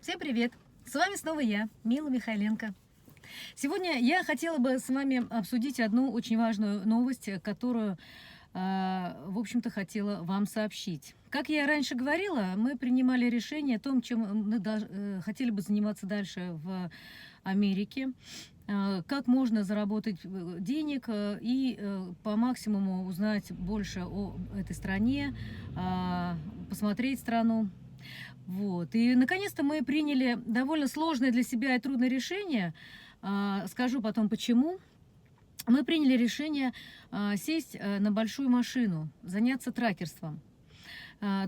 Всем привет! С вами снова я, Мила Михайленко. Сегодня я хотела бы с вами обсудить одну очень важную новость, которую, в общем-то, хотела вам сообщить. Как я раньше говорила, мы принимали решение о том, чем мы хотели бы заниматься дальше в Америке, как можно заработать денег и по максимуму узнать больше о этой стране, посмотреть страну. Вот. И наконец-то мы приняли довольно сложное для себя и трудное решение. Скажу потом почему. Мы приняли решение сесть на большую машину, заняться тракерством.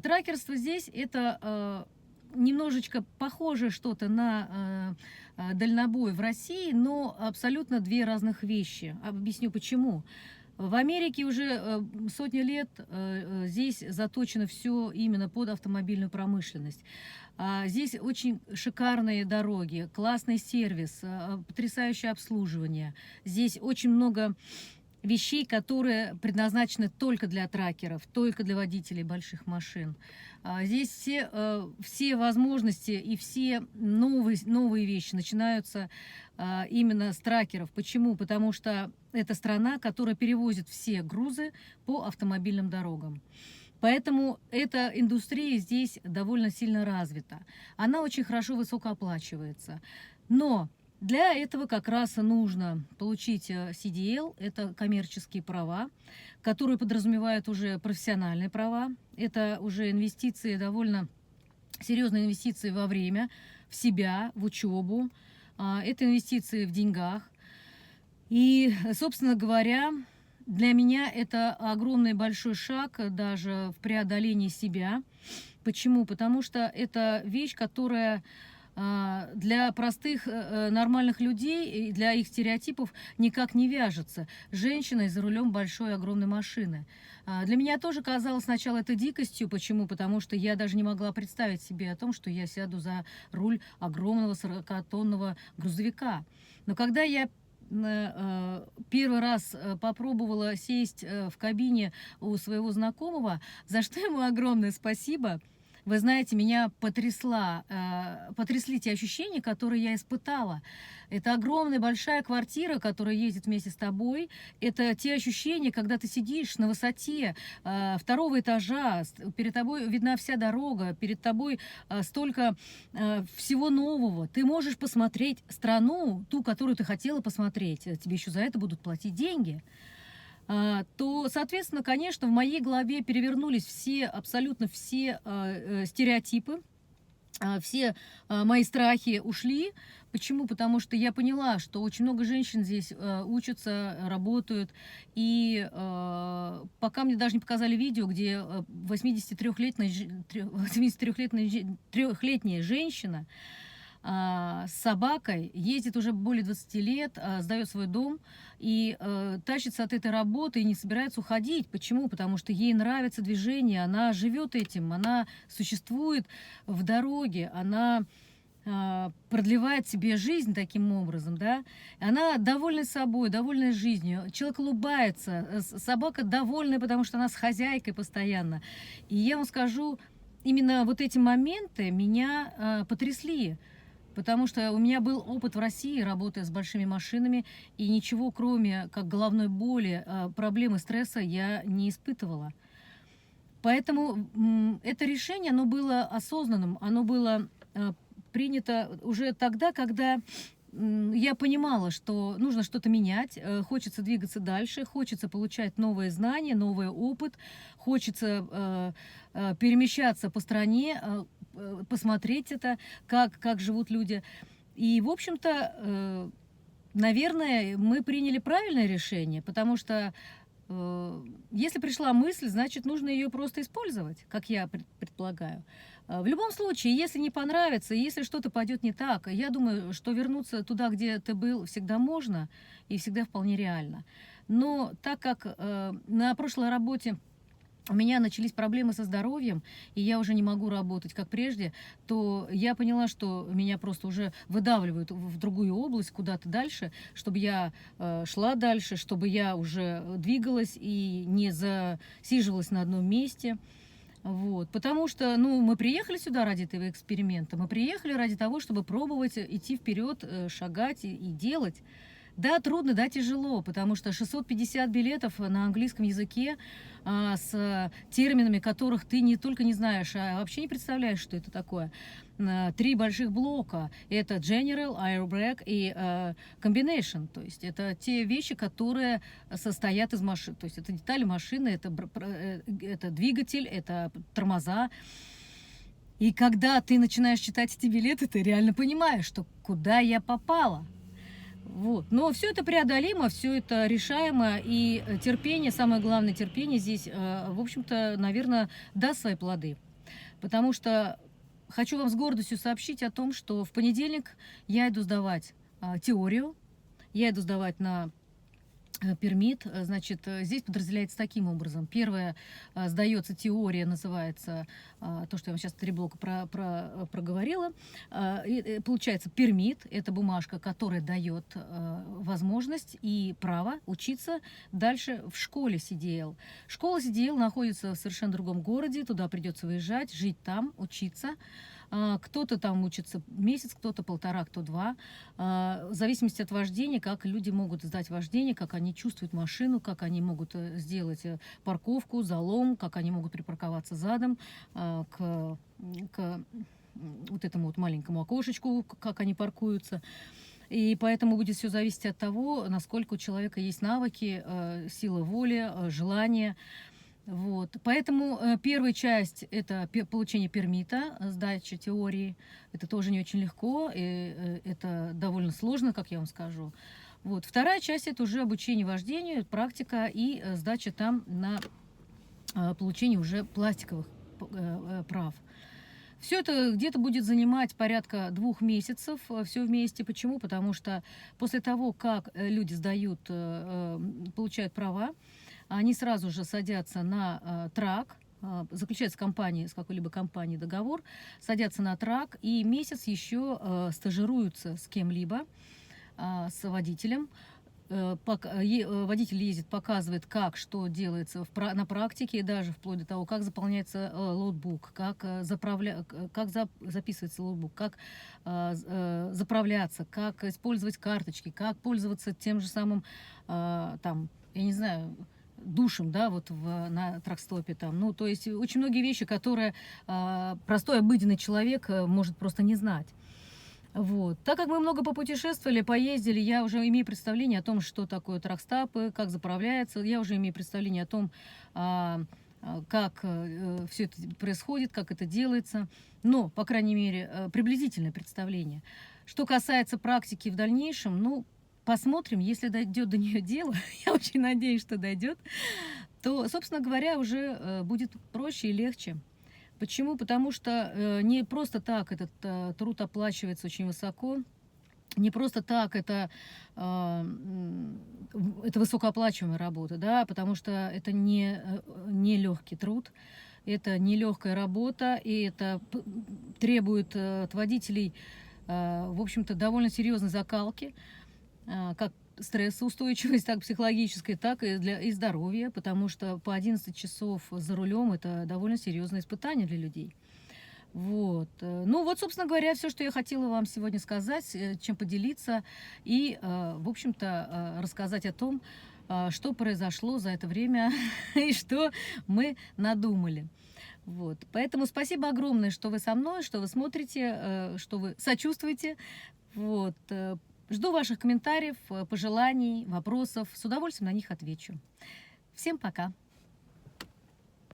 Тракерство здесь это немножечко похоже что-то на дальнобой в России, но абсолютно две разных вещи. Объясню почему. В Америке уже сотни лет здесь заточено все именно под автомобильную промышленность. Здесь очень шикарные дороги, классный сервис, потрясающее обслуживание. Здесь очень много вещей, которые предназначены только для тракеров, только для водителей больших машин. Здесь все возможности и все новые вещи начинаются именно с тракеров. Почему? Потому что это страна, которая перевозит все грузы по автомобильным дорогам. Поэтому эта индустрия здесь довольно сильно развита. Она очень хорошо высокооплачивается. Но для этого как раз нужно получить CDL, это коммерческие права, которые подразумевают уже профессиональные права. Это уже инвестиции, довольно серьезные инвестиции во время, в себя, в учебу. Это инвестиции в деньгах. И, собственно говоря, для меня это огромный большой шаг даже в преодолении себя. Почему? Потому что это вещь, которая для простых нормальных людей и для их стереотипов никак не вяжется. Женщина за рулем большой огромной машины. Для меня тоже казалось сначала это дикостью. Почему? Потому что я даже не могла представить себе о том, что я сяду за руль огромного 40-тонного грузовика. Но когда я первый раз попробовала сесть в кабине у своего знакомого, за что ему огромное спасибо. Вы знаете, меня потрясли те ощущения, которые я испытала. Это огромная большая квартира, которая ездит вместе с тобой. Это те ощущения, когда ты сидишь на высоте второго этажа, перед тобой видна вся дорога, перед тобой столько всего нового. Ты можешь посмотреть страну, ту, которую ты хотела посмотреть. Тебе еще за это будут платить деньги. То, соответственно, конечно, в моей голове перевернулись абсолютно все стереотипы, все мои страхи ушли. Почему? Потому что я поняла, что очень много женщин здесь учатся, работают. И пока мне даже не показали видео, где 83-летняя женщина с собакой ездит уже более 20 лет, сдает свой дом и тащится от этой работы и не собирается уходить. Почему? Потому что ей нравится движение, она живет этим, она существует в дороге, она продлевает себе жизнь таким образом, да, она довольна собой, довольна жизнью, человек улыбается, собака довольная, потому что она с хозяйкой постоянно. И я вам скажу, именно вот эти моменты меня потрясли. Потому что у меня был опыт в России, работая с большими машинами, и ничего, кроме как головной боли, проблемы стресса, я не испытывала. Поэтому это решение, оно было осознанным, оно было принято уже тогда, когда я понимала, что нужно что-то менять, хочется двигаться дальше, хочется получать новые знания, новый опыт, хочется перемещаться по стране, посмотреть это, как живут люди. И, в общем-то, наверное, мы приняли правильное решение, потому что если пришла мысль, значит, нужно ее просто использовать, как я предполагаю. В любом случае, если не понравится, если что-то пойдет не так, я думаю, что вернуться туда, где ты был, всегда можно и всегда вполне реально. Но так как на прошлой работе у меня начались проблемы со здоровьем, и я уже не могу работать как прежде, то я поняла, что меня просто уже выдавливают в другую область, куда-то дальше, чтобы я шла дальше, чтобы я уже двигалась и не засиживалась на одном месте. Вот, потому что, ну, мы приехали сюда ради этого эксперимента, мы приехали ради того, чтобы пробовать идти вперед, шагать и делать. Да, трудно, да, тяжело, потому что 650 билетов на английском языке с терминами, которых ты не только не знаешь, а вообще не представляешь, что это такое. 3 больших блока. Это General, Aerobrake и Combination. То есть это те вещи, которые состоят из машин. То есть это детали машины, это двигатель, это тормоза. И когда ты начинаешь читать эти билеты, ты реально понимаешь, что куда я попала. Вот. Но все это преодолимо, все это решаемо, и терпение, самое главное терпение здесь, в общем-то, наверное, даст свои плоды. Потому что хочу вам с гордостью сообщить о том, что в понедельник я иду сдавать теорию, я иду сдавать на пермит. Значит, здесь подразделяется таким образом. Первое, сдается теория, называется, то, что я вам сейчас 3 блока проговорила. Получается пермит, это бумажка, которая дает возможность и право учиться дальше в школе CDL. Школа CDL находится в совершенно другом городе, туда придется выезжать, жить там, учиться. Кто-то там учится месяц, кто-то 1,5, кто 2. В зависимости от вождения, как люди могут сдать вождение, как они чувствуют машину, как они могут сделать парковку, залом, как они могут припарковаться задом к вот этому вот маленькому окошечку, как они паркуются. И поэтому будет все зависеть от того, насколько у человека есть навыки, сила воли, желание. Вот. Поэтому первая часть – это получение пермита, сдача теории. Это тоже не очень легко, и это довольно сложно, как я вам скажу. Вот. Вторая часть – это уже обучение вождению, практика и сдача там на получение уже пластиковых прав. Все это где-то будет занимать порядка 2 месяцев, все вместе. Почему? Потому что после того, как люди сдают, получают права, они сразу же садятся на трак, заключается с какой-либо компанией договор, садятся на трак и месяц еще стажируются с кем-либо, с водителем. Водитель ездит, показывает, как, что делается на практике, и даже вплоть до того, как заполняется лоутбук, как записывается лоутбук, как заправляться, как использовать карточки, как пользоваться тем же самым, там, я не знаю, душем, да, вот на тракстопе там. Ну, то есть очень многие вещи, которые простой обыденный человек может просто не знать. Вот. Так как мы много попутешествовали, поездили, я уже имею представление о том, что такое тракстапы, как заправляется, я уже имею представление о том, как все это происходит, как это делается. Но, по крайней мере, приблизительное представление. Что касается практики в дальнейшем, ну, посмотрим, если дойдет до нее дело, я очень надеюсь, что дойдет, то, собственно говоря, уже будет проще и легче. Почему? Потому что не просто так этот труд оплачивается очень высоко, не просто так это высокооплачиваемая работа, да, потому что это не легкий труд, это не легкая работа, и это требует от водителей, в общем-то, довольно серьезной закалки, как стрессоустойчивость, так психологической, так и здоровья, потому что по 11 часов за рулем это довольно серьезное испытание для людей. Вот. Ну вот, собственно говоря, все, что я хотела вам сегодня сказать, чем поделиться и, в общем-то, рассказать о том, что произошло за это время и что мы надумали. Вот. Поэтому спасибо огромное, что вы со мной, что вы смотрите, что вы сочувствуете. Вот. Жду ваших комментариев, пожеланий, вопросов. С удовольствием на них отвечу. Всем пока!